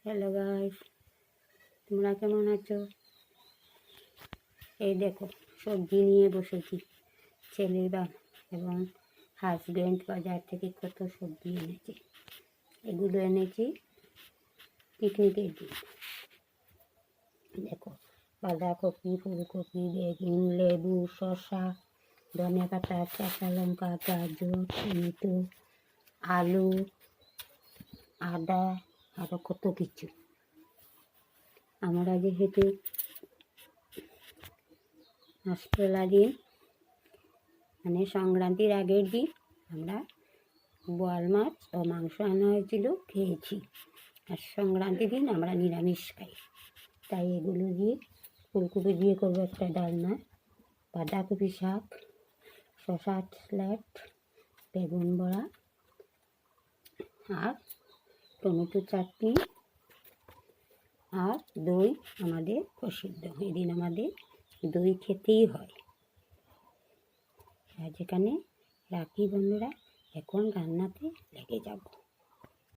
Hello guys, তোমরা কেমন আছো? এই দেখো সবজি নিয়ে বসেছি। ছেলেরা এবং হাজব্যান্ড বাজার থেকে কত সবজি এনেছে। এগুলো এনেছি পিকনিকের দিন। দেখো বাঁধাকপি, ফুলকপি, বেগুন, লেবু, শসা, ধনে পাতা, কাঁচা লঙ্কা, গাজর, টমেটো, আলু, আদা, আরও কত কিছু। আমরা যেহেতু অষ্টলা দিন মানে সংক্রান্তির আগের দিন আমরা বোয়াল মাছ ও মাংস আনা হয়েছিল, খেয়েছি। আর সংক্রান্তির দিন আমরা নিরামিষ খাই, তাই এগুলো দিয়ে ফুলকপি দিয়ে করবো একটা ডালনা, বাঁধাকপি শাক, শসা স্যালাড, বেগুন বড়া আর টমেটো চাটনি আর দই আমাদের প্রসিদ্ধ। এদিন আমাদের দই খেতেই হয়। আর যেখানে রাখি বন্ধুরা, এখন রান্নাতে লেগে যাব।